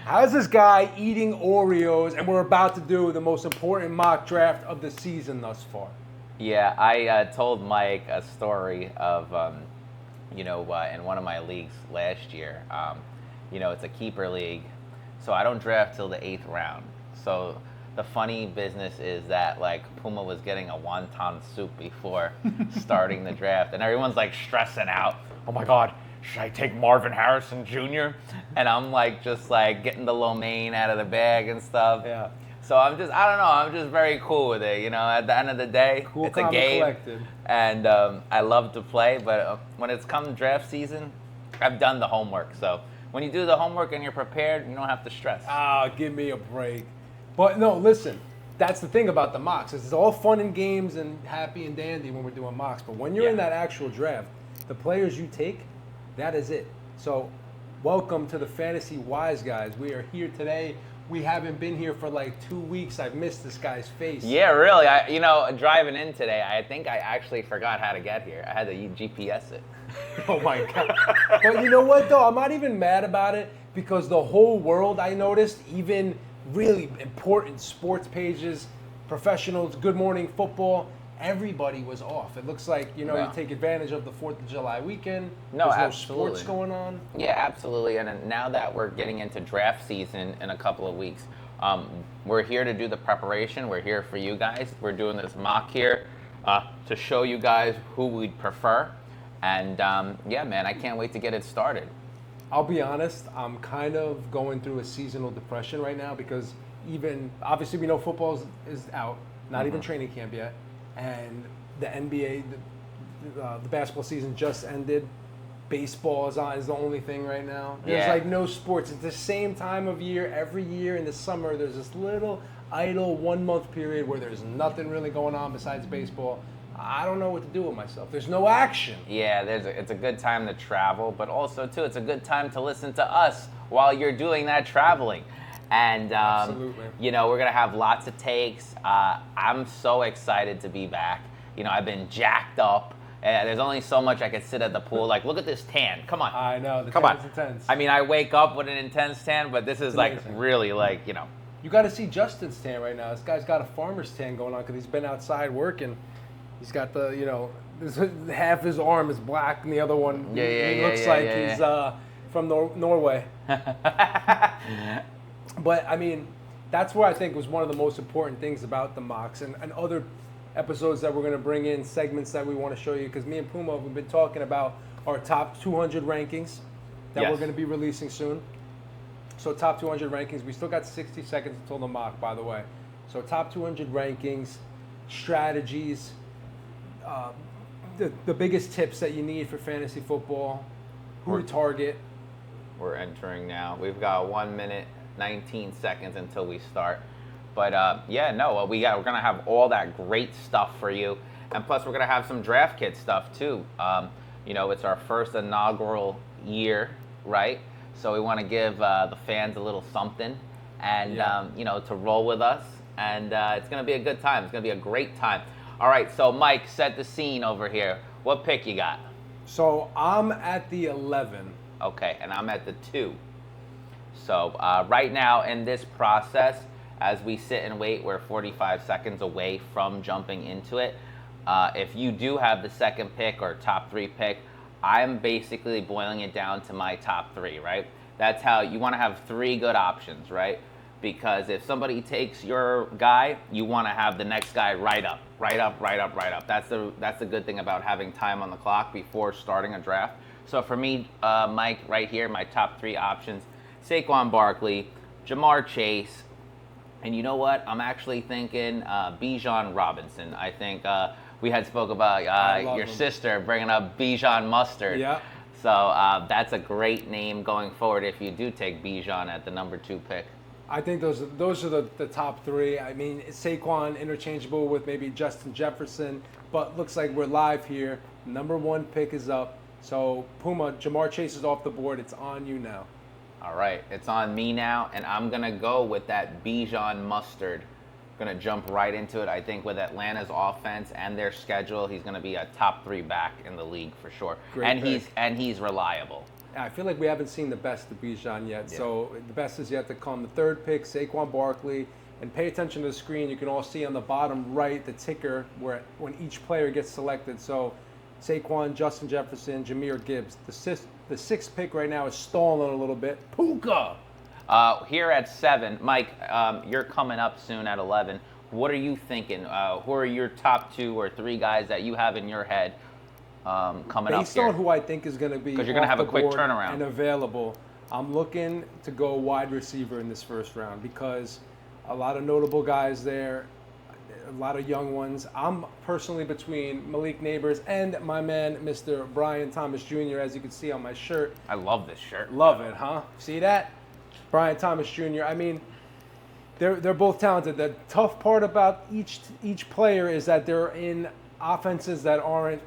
How's this guy eating Oreos? And we're about to do the most important mock draft of the season thus far. Yeah, I told Mike a story of, in one of my leagues last year. It's a keeper league, so I don't draft till the 8th round. So the funny business is that like Puma was getting a wonton soup before starting the draft, and everyone's like stressing out. Oh my God, should I take Marvin Harrison Jr.? And I'm like just like getting the lo mein out of the bag and stuff. Yeah. So I don't know, I'm just very cool with it. At the end of the day, Cool, it's a game, collected. and I love to play. But when it's come draft season, I've done the homework. So when you do the homework and you're prepared, you don't have to stress. Give me a break. But no, listen, that's the thing about the mocks. It's all fun and games and happy and dandy when we're doing mocks. But when you're in that actual draft, the players you take, that is it. So welcome to the Fantasy Wise Guys. We are here today. We haven't been here for like 2 weeks. I've missed this guy's face. Yeah, really. Driving in today, I think I actually forgot how to get here. I had to GPS it. Oh my God. But you know what though? I'm not even mad about it because the whole world, I noticed, even really important sports pages, professionals, Good Morning Football, everybody was off. It looks like, you take advantage of the 4th of July weekend. No, There's absolutely. no sports going on. Yeah, absolutely. And now that we're getting into draft season in a couple of weeks, we're here to do the preparation. We're here for you guys. We're doing this mock here to show you guys who we'd prefer. And man, I can't wait to get it started. I'll be honest, I'm kind of going through a seasonal depression right now because obviously we know football is out, not even training camp yet. And the NBA, the basketball season just ended. Baseball is the only thing right now. There's like no sports. It's the same time of year every year in the summer. There's this little idle 1 month period where there's nothing really going on besides baseball. I don't know what to do with myself. There's no action. Yeah, it's a good time to travel, but also too, it's a good time to listen to us while you're doing that traveling. And Absolutely. We're gonna have lots of takes. I'm so excited to be back. I've been jacked up. There's only so much I could sit at the pool. Like, look at this tan. Come on. I know. The Come tan's on. intense. I mean, I wake up with an intense tan, but this is like amazing. really like You got to see Justin's tan right now. This guy's got a farmer's tan going on because he's been outside working. He's got half his arm is black and the other one looks like he's from Norway. But I mean, that's where I think was one of the most important things about the mocks and other episodes that we're going to bring in, segments that we want to show you, because me and Puma have been talking about our top 200 rankings that we're going to be releasing soon. So top 200 rankings. We still got 60 seconds until the mock, by the way. So top 200 rankings, strategies, the biggest tips that you need for fantasy football, who to target. We're entering now. We've got 1 minute, 19 seconds until we start. But we're gonna have all that great stuff for you, and plus we're gonna have some draft kit stuff too. It's our first inaugural year, right? So we want to give the fans a little something, and to roll with us, and it's gonna be a good time. It's gonna be a great time. All right, so Mike, set the scene over here. What pick you got? So I'm at the 11. Okay, and I'm at the 2. So right now in this process, as we sit and wait, we're 45 seconds away from jumping into it. If you do have the second pick or top 3 pick, I'm basically boiling it down to my top 3, right? That's how you want to have 3 good options, right? Because if somebody takes your guy, you want to have the next guy right up. That's the good thing about having time on the clock before starting a draft. So for me, Mike, right here, my top 3 options: Saquon Barkley, Jamar Chase, and you know what? I'm actually thinking Bijan Robinson. I think we had spoke about your sister bringing up Bijan Mustard. Yeah. So that's a great name going forward if you do take Bijan at the number 2 pick. I think those are the top 3. I mean, Saquon interchangeable with maybe Justin Jefferson, but looks like we're live here. Number 1 pick is up. So Puma, Jamar Chase is off the board. It's on you now. All right, it's on me now, and I'm going to go with that Bijan Mustard. Going to jump right into it. I think with Atlanta's offense and their schedule, he's going to be a top 3 back in the league for sure. Great pick. And he's reliable. I feel like we haven't seen the best of Bijan yet. Yeah. So the best is yet to come. The third pick, Saquon Barkley. And pay attention to the screen. You can all see on the bottom right the ticker when each player gets selected. So Saquon, Justin Jefferson, Jahmyr Gibbs. The sixth pick right now is stalling a little bit. Puka. Here at 7, Mike, you're coming up soon at 11. What are you thinking? Who are your top 2 or 3 guys that you have in your head coming up Based here? on who I think is going to be Because you're going to have a quick turnaround. And available, I'm looking to go wide receiver in this first round because a lot of notable guys there, a lot of young ones. I'm personally between Malik Nabers and my man, Mr. Brian Thomas Jr., as you can see on my shirt. I love this shirt. Love it, huh? See that? Brian Thomas Jr. I mean, they're both talented. The tough part about each player is that they're in offenses that aren't,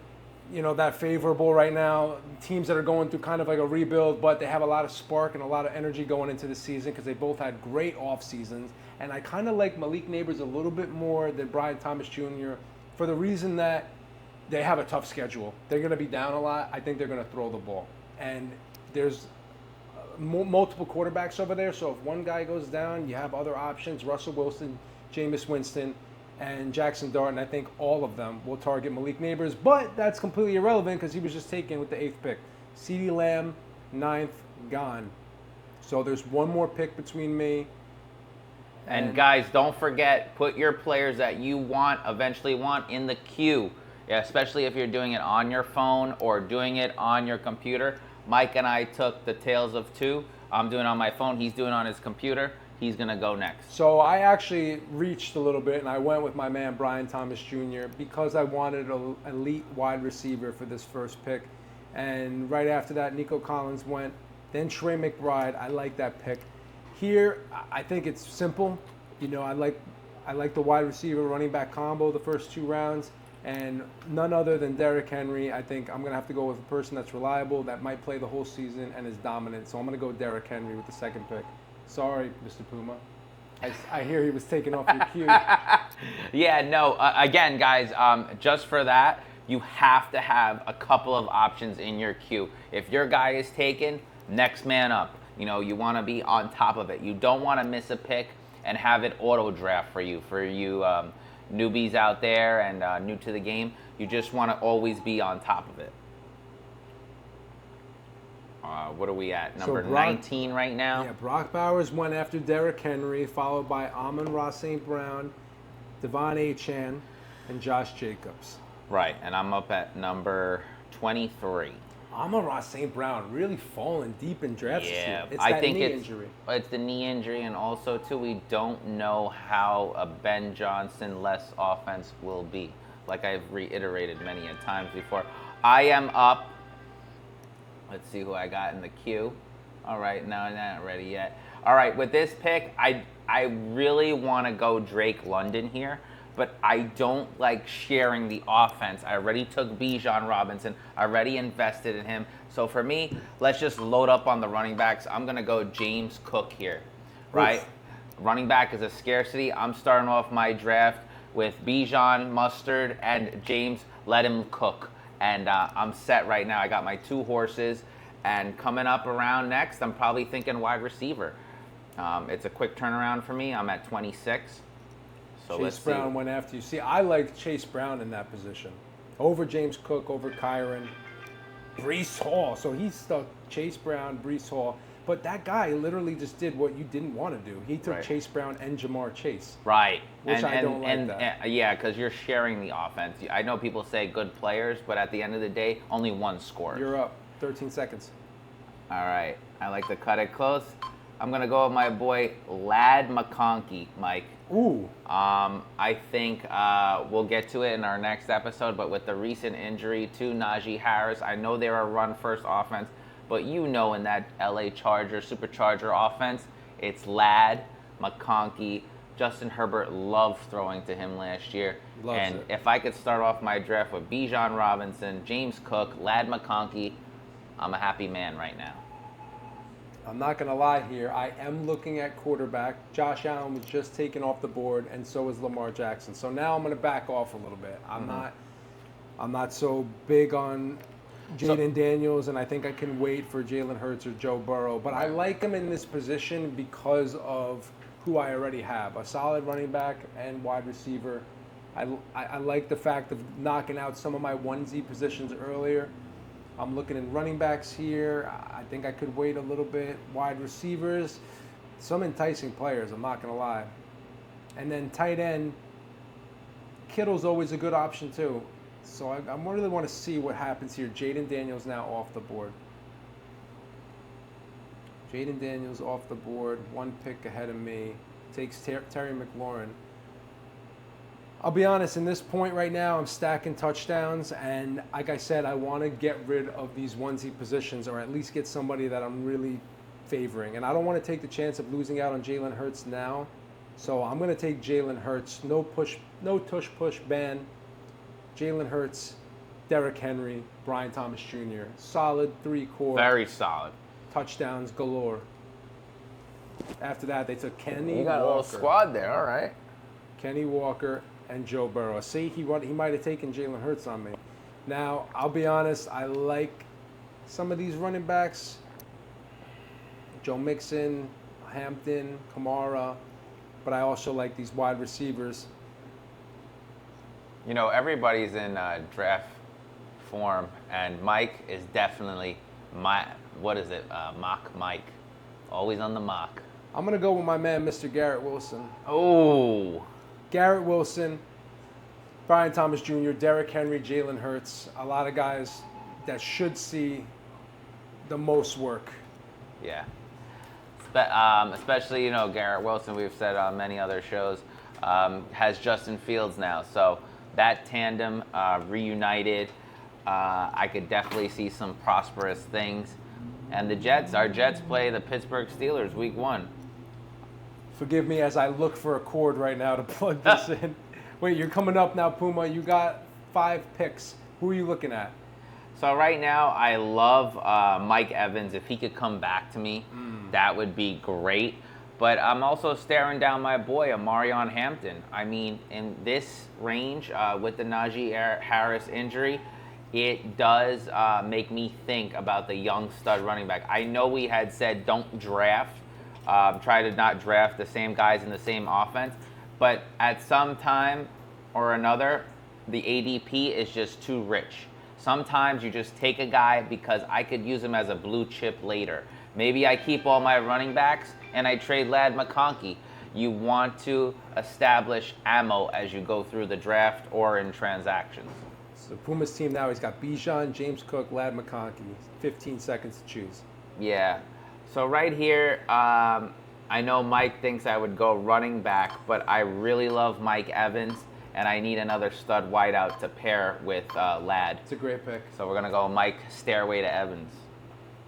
that favorable right now. Teams that are going through kind of like a rebuild, but they have a lot of spark and a lot of energy going into the season because they both had great off seasons. And I kind of like Malik Nabers a little bit more than Brian Thomas Jr. for the reason that they have a tough schedule. They're going to be down a lot. I think they're going to throw the ball. And there's multiple quarterbacks over there, so if one guy goes down, you have other options. Russell Wilson, Jameis Winston, and Jackson Dart, and I think all of them will target Malik Nabers, but that's completely irrelevant because he was just taken with the 8th pick. CeeDee Lamb, 9th, gone. So there's one more pick between me. And guys, don't forget, put your players that you eventually want in the queue, especially if you're doing it on your phone or doing it on your computer. Mike and I took the Tales of 2. I'm doing it on my phone. He's doing it on his computer. He's going to go next. So I actually reached a little bit, and I went with my man Brian Thomas Jr. because I wanted an elite wide receiver for this first pick. And right after that, Nico Collins went. Then Trey McBride. I like that pick. Here, I think it's simple. I like the wide receiver running back combo the first 2 rounds. And none other than Derrick Henry. I think I'm going to have to go with a person that's reliable, that might play the whole season and is dominant. So I'm going to go Derrick Henry with the 2nd pick. Sorry, Mr. Puma. I hear he was taken off your queue. Yeah, no. Again, guys, just for that, you have to have a couple of options in your queue. If your guy is taken, next man up. You want to be on top of it. You don't want to miss a pick and have it auto draft for you. Newbies out there and new to the game, you just want to always be on top of it. What are we at? Number 19 right now? Yeah, Brock Bowers went after Derrick Henry, followed by Amon-Ra St. Brown, Devon Achane, and Josh Jacobs. Right, and I'm up at number 23. Amon-Ra St. Brown really falling deep in drafts. Yeah, it's I that think knee it's injury. It's the knee injury, and also too, we don't know how a Ben Johnson-less offense will be. Like I've reiterated many a times before, I am up. Let's see who I got in the queue. All right, no, not ready yet. All right, with this pick, I really want to go Drake London here. But I don't like sharing the offense. I already took Bijan Robinson. I already invested in him. So for me, let's just load up on the running backs. I'm going to go James Cook here, right? Oof. Running back is a scarcity. I'm starting off my draft with Bijan, Mustard, and James. Let him cook. And I'm set right now. I got my 2 horses. And coming up around next, I'm probably thinking wide receiver. It's a quick turnaround for me. I'm at 26. So Chase Brown went after you. See, I like Chase Brown in that position. Over James Cook, over Kyron. Breece Hall. So he stuck Chase Brown, Breece Hall. But that guy literally just did what you didn't want to do. He took Chase Brown and Jamar Chase. Right. Which I don't like that. Yeah, because you're sharing the offense. I know people say good players, but at the end of the day, only one scores. You're up. 13 seconds. All right. I like to cut it close. I'm going to go with my boy Ladd McConkey, Mike. Ooh. I think we'll get to it in our next episode, but with the recent injury to Najee Harris, I know they're a run-first offense, but in that LA Supercharger offense, it's Ladd McConkey. Justin Herbert loved throwing to him last year. Loves it. If I could start off my draft with Bijan Robinson, James Cook, Ladd McConkey, I'm a happy man right now. I'm not going to lie here. I am looking at quarterback. Josh Allen was just taken off the board, and so is Lamar Jackson. So now I'm going to back off a little bit. I'm not so big on Jaden Daniels, and I think I can wait for Jalen Hurts or Joe Burrow. But I like him in this position because of who I already have. A solid running back and wide receiver. I like the fact of knocking out some of my onesie positions earlier. I'm looking at running backs here. I think I could wait a little bit. Wide receivers, some enticing players, I'm not going to lie. And then tight end, Kittle's always a good option too. So I really want to see what happens here. Jaden Daniels now off the board. Jaden Daniels off the board, one pick ahead of me. Takes Terry McLaurin. I'll be honest, in this point right now, I'm stacking touchdowns, and like I said, I want to get rid of these onesie positions, or at least get somebody that I'm really favoring. And I don't want to take the chance of losing out on Jalen Hurts now, so I'm going to take Jalen Hurts. No tush push ban. Jalen Hurts, Derrick Henry, Brian Thomas Jr. Solid three-core. Very solid. Touchdowns galore. After that, they took Kenny Walker. You got a little squad there, all right. Kenny Walker and Joe Burrow. See, he might have taken Jalen Hurts on me. Now, I'll be honest, I like some of these running backs. Joe Mixon, Hampton, Kamara, but I also like these wide receivers. You know, everybody's in draft form, and Mike is definitely mock Mike. Always on the mock. I'm going to go with my man, Mr. Garrett Wilson. Oh. Garrett Wilson, Brian Thomas Jr., Derrick Henry, Jalen Hurts. A lot of guys that should see the most work. Yeah. Especially, you know, Garrett Wilson, we've said on many other shows, has Justin Fields now. So that tandem reunited. I could definitely see some prosperous things. And our Jets play the Pittsburgh Steelers week 1. Forgive me as I look for a cord right now to plug this in. Wait, you're coming up now, Puma. You got 5 picks. Who are you looking at? So right now, I love Mike Evans. If he could come back to me, that would be great. But I'm also staring down my boy, Amarion Hampton. I mean, in this range, with the Najee Harris injury, it does make me think about the young stud running back. I know we had said don't draft, try to not draft the same guys in the same offense, but at some time or another, the ADP is just too rich. Sometimes you just take a guy because I could use him as a blue chip later. Maybe I keep all my running backs and I trade Ladd McConkey. You want to establish ammo as you go through the draft or in transactions. So Puma's team now, he's got Bijan, James Cook, Ladd McConkey. 15 seconds to choose. Yeah. So right here, I know Mike thinks I would go running back, but I really love Mike Evans, and I need another stud wideout to pair with Ladd. It's a great pick. So we're going to go Mike Stairway to Evans.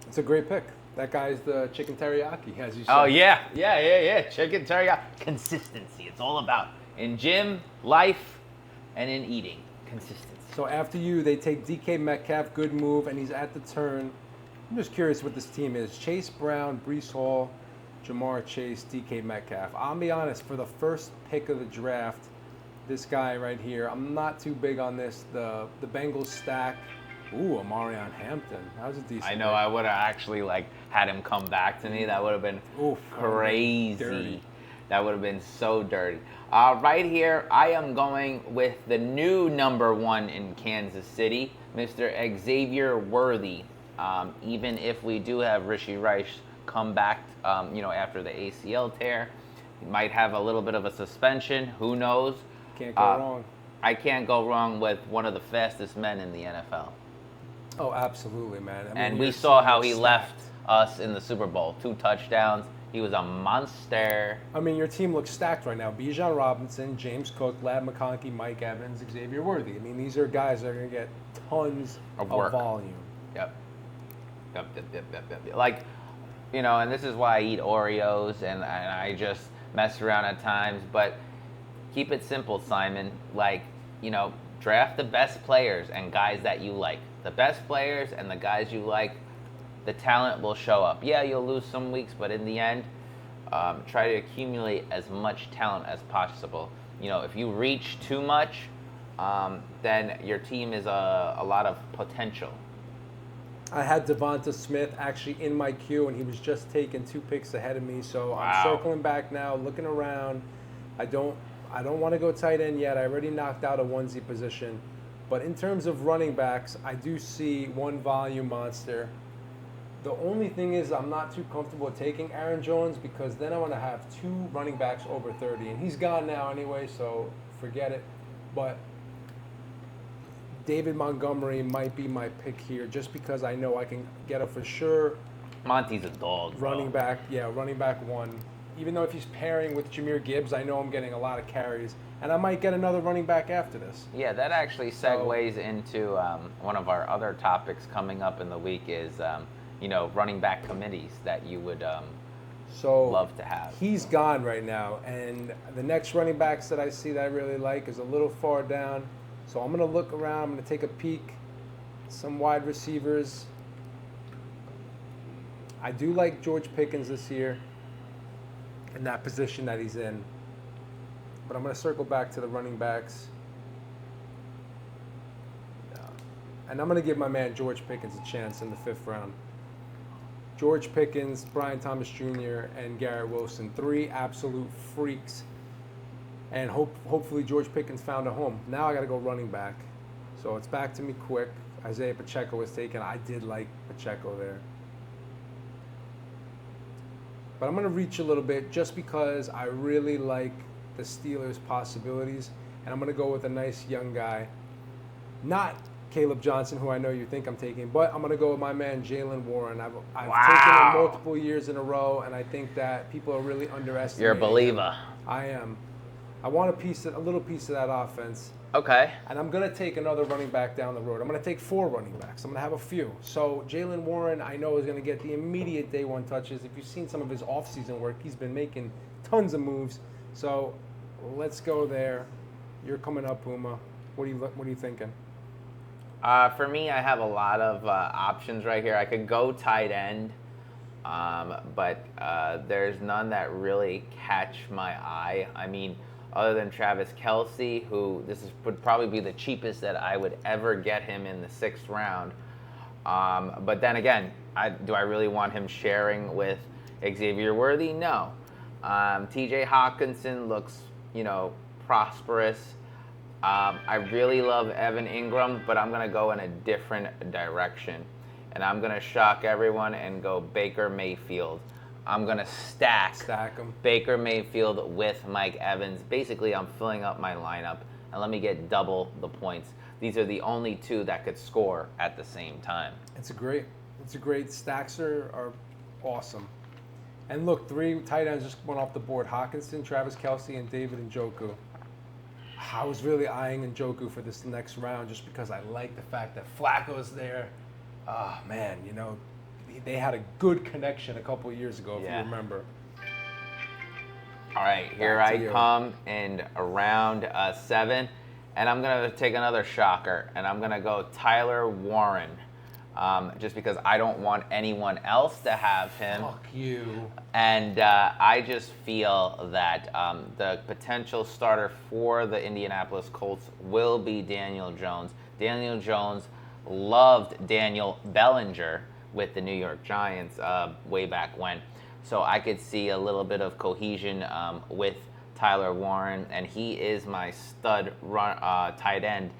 It's a great pick. That guy's the chicken teriyaki, as you said. Oh, yeah. Chicken teriyaki. Consistency. It's all about in gym, life, and in eating. Consistency. So after you, they take DK Metcalf, good move, and he's at the turn. I'm just curious what this team is. Chase Brown, Breece Hall, Jamar Chase, DK Metcalf. I'll be honest, for the first pick of the draft, this guy right here, I'm not too big on this. The Bengals stack. Ooh, Amarion Hampton. That was a decent I know, pick. I would have actually had him come back to me. That would have been crazy. Dirty. That would have been so dirty. Right here, I am going with the new number 1 in Kansas City, Mr. Xavier Worthy. Even if we do have Rishi Rice come back, after the ACL tear, he might have a little bit of a suspension. Who knows? Can't go wrong. I can't go wrong with one of the fastest men in the NFL. Oh, absolutely, man. And we saw how he left us in the Super Bowl. 2 touchdowns. He was a monster. I mean, your team looks stacked right now. Bijan Robinson, James Cook, Ladd McConkey, Mike Evans, Xavier Worthy. I mean, these are guys that are going to get tons of volume. Yep. Like, and this is why I eat Oreos and I just mess around at times. But keep it simple, Simon. Like, draft the best players and guys that you like. The best players and the guys you like, the talent will show up. Yeah, you'll lose some weeks, but in the end, try to accumulate as much talent as possible. If you reach too much, then your team is a lot of potential. I had Devonta Smith actually in my queue, and he was just taken 2 picks ahead of me. So Wow. I'm circling back now, looking around. I don't want to go tight end yet. I already knocked out a onesie position. But in terms of running backs, I do see one volume monster. The only thing is I'm not too comfortable taking Aaron Jones because then I want to have 2 running backs over 30. And he's gone now anyway, so forget it. But David Montgomery might be my pick here just because I know I can get a for sure Monty's a dog, bro. running back. Yeah, running back 1. Even though if he's pairing with Jahmyr Gibbs, I know I'm getting a lot of carries. And I might get another running back after this. Yeah, that actually segues into one of our other topics coming up in the week is, running back committees that you would love to have. He's gone right now. And the next running backs that I see that I really like is a little far down. So I'm going to look around. I'm going to take a peek. Some wide receivers. I do like George Pickens this year in that position that he's in. But I'm going to circle back to the running backs. And I'm going to give my man George Pickens a chance in the 5th round. George Pickens, Brian Thomas Jr., and Garrett Wilson. 3 absolute freaks. And hopefully George Pickens found a home. Now I got to go running back. So it's back to me quick. Isaiah Pacheco was taken. I did like Pacheco there. But I'm going to reach a little bit just because I really like the Steelers' possibilities. And I'm going to go with a nice young guy. Not Caleb Johnson, who I know you think I'm taking, but I'm going to go with my man Jalen Warren. I've taken him multiple years in a row, and I think that people are really underestimating You're a believer. him. I am. I want a little piece of that offense. Okay. And I'm going to take another running back down the road. I'm going to take 4 running backs. I'm going to have a few. So Jalen Warren, I know, is going to get the immediate day 1 touches. If you've seen some of his offseason work, he's been making tons of moves. So let's go there. You're coming up, Puma. What are you thinking? For me, I have a lot of options right here. I could go tight end, but there's none that really catch my eye. I mean, other than Travis Kelce, who would probably be the cheapest that I would ever get him in the 6th round. But then again, do I really want him sharing with Xavier Worthy? No. TJ Hawkinson looks, prosperous. I really love Evan Ingram, but I'm going to go in a different direction. And I'm going to shock everyone and go Baker Mayfield. I'm going to stack them. Baker Mayfield with Mike Evans. Basically, I'm filling up my lineup, and let me get double the points. These are the only 2 that could score at the same time. It's a great stacks are awesome. And look, 3 tight ends just went off the board. Hawkinson, Travis Kelce, and David Njoku. I was really eyeing Njoku for this next round just because I like the fact that Flacco's there. Oh, man, they had a good connection a couple of years ago, if you remember. All right, here I come in round 7, and I'm going to take another shocker, and I'm going to go Tyler Warren. Just because I don't want anyone else to have him. Fuck you. And I just feel that the potential starter for the Indianapolis Colts will be Daniel Jones. Daniel Jones loved Daniel Bellinger with the New York Giants way back when. So I could see a little bit of cohesion with Tyler Warren, and he is my stud tight end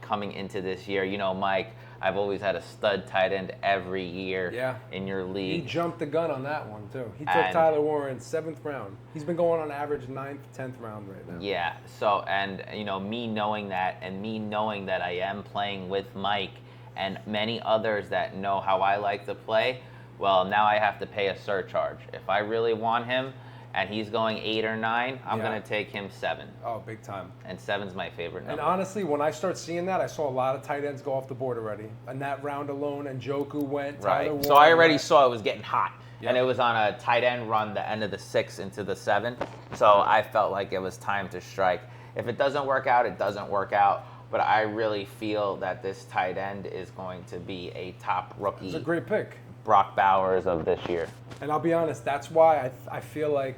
coming into this year. Mike, I've always had a stud tight end every year in your league. He jumped the gun on that one, too. He took Tyler Warren 7th round. He's been going on average 9th, 10th round right now. Yeah, so, and, me knowing that, and me knowing that I am playing with Mike and many others that know how I like to play, well, now I have to pay a surcharge. If I really want him, and he's going 8 or 9, I'm going to take him 7. Oh, big time. And 7's my favorite number. And honestly, when I start seeing that, I saw a lot of tight ends go off the board already. In that round alone, and Njoku went, Tyler Warren. So I already saw it was getting hot. Yep. And it was on a tight end run the end of the 6 into the 7. So I felt like it was time to strike. If it doesn't work out, it doesn't work out. But I really feel that this tight end is going to be a top rookie. It's a great pick. Brock Bowers of this year. And I'll be honest, that's why I feel like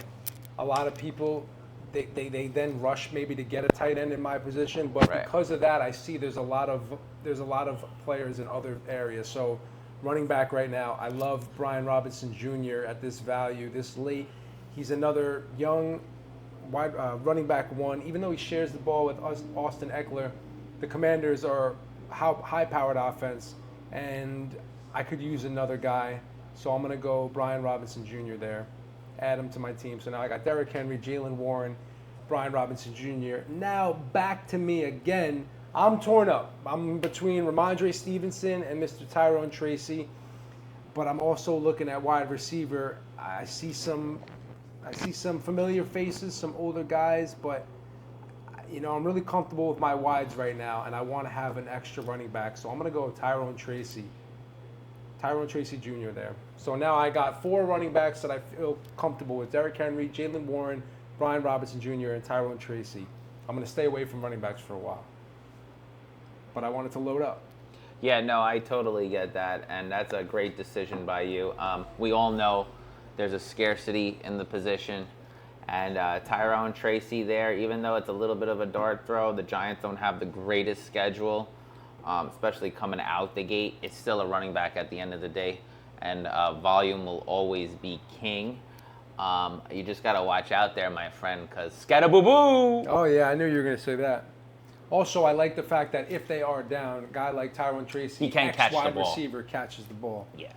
a lot of people they then rush maybe to get a tight end in my position, but Right. because of that, I see there's a lot of players in other areas. So running back right now, I love Brian Robinson Jr. at this value, this late. He's another young wide running back one. Even though he shares the ball with Austin Eckler, the Commanders are high-powered offense, and I could use another guy. So I'm going to go Brian Robinson Jr. there, add him to my team. So now I got Derrick Henry, Jalen Warren, Brian Robinson Jr. Now back to me again. I'm torn up. I'm between Ramondre Stevenson and Mr. Tyrone Tracy, but I'm also looking at wide receiver. I see some familiar faces, some older guys, but I'm really comfortable with my wides right now, and I want to have an extra running back. So I'm going to go with Tyrone Tracy Jr. there. So now I got 4 running backs that I feel comfortable with: Derrick Henry, Jalen Warren, Brian Robinson Jr., and Tyrone Tracy. I'm going to stay away from running backs for a while, but I wanted to load up. Yeah, no, I totally get that, and that's a great decision by you. We all know there's a scarcity in the position, and Tyrone Tracy there, even though it's a little bit of a dart throw, the Giants don't have the greatest schedule, especially coming out the gate. It's still a running back at the end of the day, and volume will always be king. You just got to watch out there, my friend, because scattaboo-boo! Oh, yeah, I knew you were going to say that. Also, I like the fact that if they are down, a guy like Tyrone Tracy, He can catch the wide ball. receiver, catches the ball. Yeah.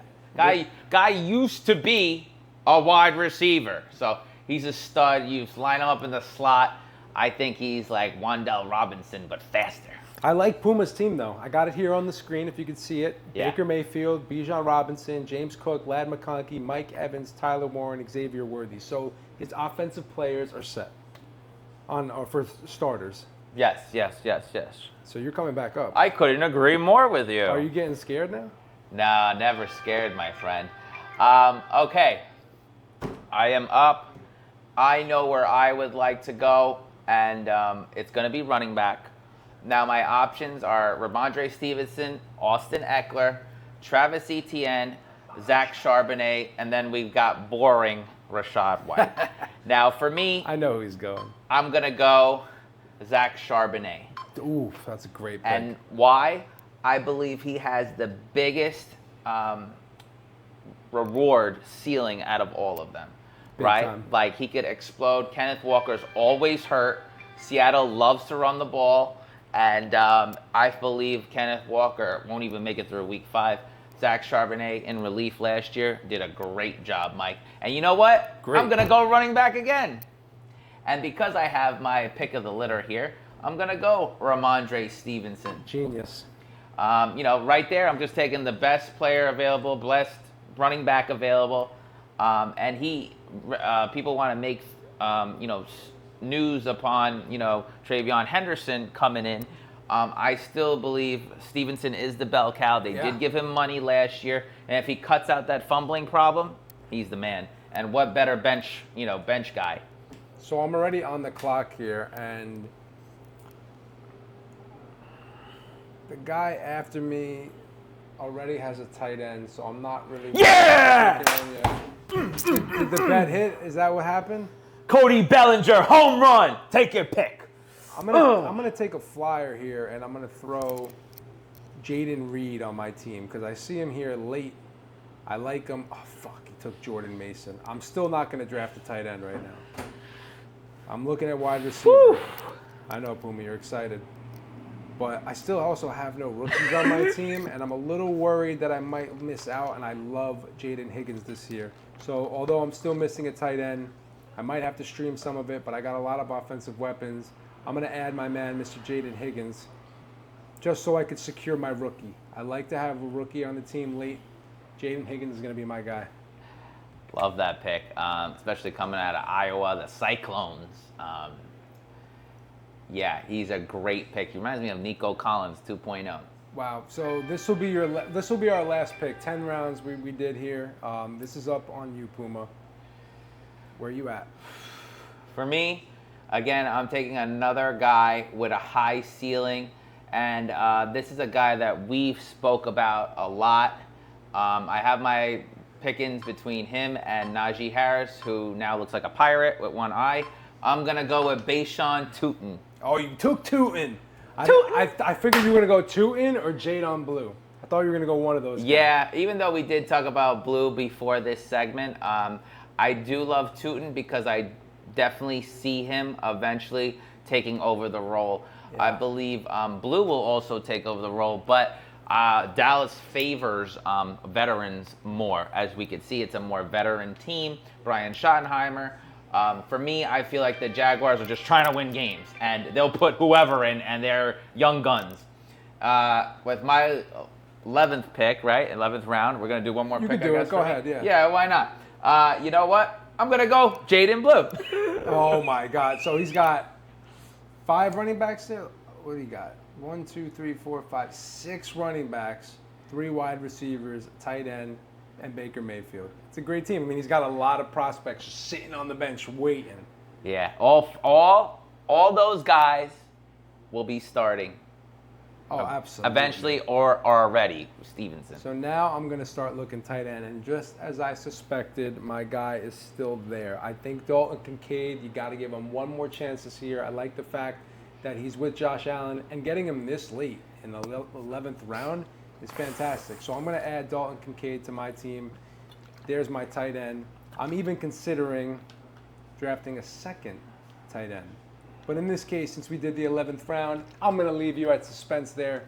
Guy used to be a wide receiver. So he's a stud. You line him up in the slot. I think he's like Wan'Dale Robinson, but faster. I like Puma's team, though. I got it here on the screen if you can see it. Yeah. Baker Mayfield, Bijan Robinson, James Cook, Ladd McConkey, Mike Evans, Tyler Warren, Xavier Worthy. So his offensive players are set for starters. Yes. So you're coming back up. I couldn't agree more with you. Are you getting scared now? Nah, never scared, my friend. Okay. I am up. I know where I would like to go, and it's going to be running back. Now, my options are Ramondre Stevenson, Austin Eckler, Travis Etienne, Zach Charbonnet, and then we've got boring Rachaad White. Now, for me, I know who he's going. I'm going to go Zach Charbonnet. Ooh, that's a great pick. And why? I believe he has the biggest reward ceiling out of all of them, Big right? time. Like, he could explode. Kenneth Walker's always hurt. Seattle loves to run the ball. And I believe Kenneth Walker won't even make it through week 5. Zach Charbonnet in relief last year did a great job, Mike. And you know what? Great. I'm going to go running back again. And because I have my pick of the litter here, I'm going to go Ramondre Stevenson. Genius. Right there, I'm just taking the best player available, best running back available. And people want to make, news upon, Travion Henderson coming in. I still believe Stevenson is the bell cow. They did give him money last year. And if he cuts out that fumbling problem, he's the man. And what better bench guy? So I'm already on the clock here, and the guy after me already has a tight end, so I'm not really... Yeah! Did the bet hit? Is that what happened? Cody Bellinger, home run. Take your pick. I'm gonna take a flyer here, and I'm gonna throw Jaden Reed on my team because I see him here late. I like him. Oh fuck! He took Jordan Mason. I'm still not gonna draft a tight end right now. I'm looking at wide receiver. Woo. I know, Puma, you're excited, but I still also have no rookies on my team, and I'm a little worried that I might miss out. And I love Jaden Higgins this year. So although I'm still missing a tight end, I might have to stream some of it, but I got a lot of offensive weapons. I'm going to add my man, Mr. Jaden Higgins, just so I could secure my rookie. I like to have a rookie on the team late. Jaden Higgins is going to be my guy. Love that pick, especially coming out of Iowa, the Cyclones. He's a great pick. He reminds me of Nico Collins 2.0. Wow. So this will be our last pick. 10 rounds we did here. This is up on you, Puma. Where are you at? For me, again, I'm taking another guy with a high ceiling, and this is a guy that we've spoke about a lot. I have my pickings between him and Najee Harris, who now looks like a pirate with one eye. I'm going to go with Bijan Tootin. Oh, you took Tootin. Tootin. I figured you were going to go Tootin or Jaden Blue. I thought you were going to go one of those guys. Yeah, even though we did talk about Blue before this segment, I do love Tootin because I definitely see him eventually taking over the role. Yeah. I believe Blue will also take over the role, but Dallas favors veterans more. As we could see, it's a more veteran team. Brian Schottenheimer. For me, I feel like the Jaguars are just trying to win games, and they'll put whoever in, and they're young guns. With my 11th pick, right? 11th round. We're going to do one more pick, I guess. Go ahead, yeah. Yeah, why not? You know what? I'm going to go Jaden Blue. Oh, my God. So he's got 5 running backs there? What do you got? 1, 2, 3, 4, 5, 6 running backs, 3 wide receivers, tight end, and Baker Mayfield. It's a great team. I mean, he's got a lot of prospects just sitting on the bench waiting. Yeah, all those guys will be starting. Oh, absolutely. Eventually or already, Stevenson. So now I'm going to start looking tight end, and just as I suspected, my guy is still there. I think Dalton Kincaid, you got to give him one more chance this year. I like the fact that he's with Josh Allen, and getting him this late in the 11th round is fantastic. So I'm going to add Dalton Kincaid to my team. There's my tight end. I'm even considering drafting a second tight end. But in this case, since we did the 11th round, I'm going to leave you at suspense there.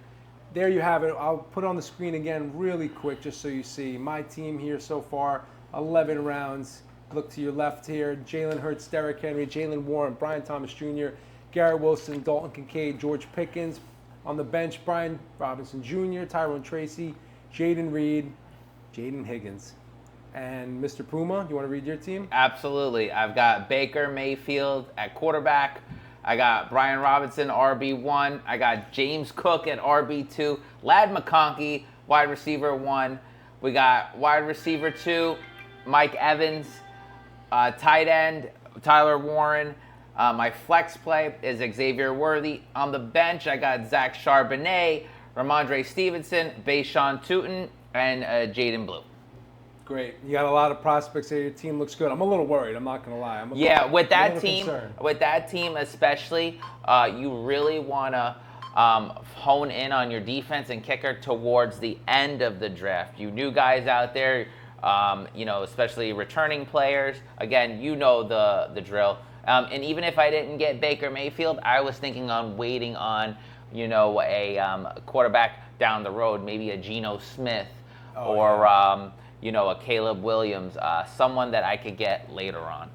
There you have it. I'll put it on the screen again really quick just so you see. My team here so far, 11 rounds. Look to your left here. Jalen Hurts, Derrick Henry, Jalen Warren, Brian Thomas Jr., Garrett Wilson, Dalton Kincaid, George Pickens. On the bench, Brian Robinson Jr., Tyrone Tracy, Jaden Reed, Jaden Higgins. And Mr. Puma, you want to read your team? Absolutely. I've got Baker Mayfield at quarterback. I got Brian Robinson, RB1. I got James Cook at RB2. Lad McConkey, wide receiver 1. We got wide receiver 2, Mike Evans. Tight end, Tyler Warren. My flex play is Xavier Worthy. On the bench, I got Zach Charbonnet, Ramondre Stevenson, Bijan Tootin, and Jaden Blue. Great. You got a lot of prospects here. Your team looks good. I'm a little worried. I'm not going to lie. With that team especially, you really want to hone in on your defense and kicker towards the end of the draft. You new guys out there, especially returning players. Again, you know the drill. And even if I didn't get Baker Mayfield, I was thinking on waiting on, a quarterback down the road, maybe a Geno Smith a Caleb Williams, someone that I could get later on.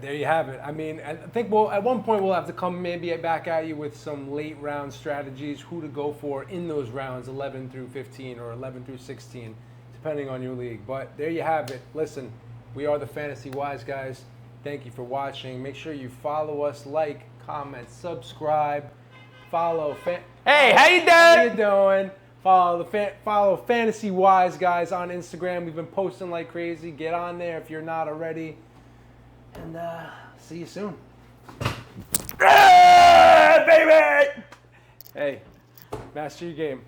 There you have it. I mean, I think at one point we'll have to come maybe back at you with some late round strategies, who to go for in those rounds, 11 through 15 or 11 through 16, depending on your league. But there you have it. Listen, we are the Fantasy Wise Guys. Thank you for watching. Make sure you follow us, like, comment, subscribe, follow. Hey, how you doing? How you doing? Follow Fantasy Wise Guys on Instagram. We've been posting like crazy. Get on there if you're not already. And see you soon. Baby! Hey, master your game.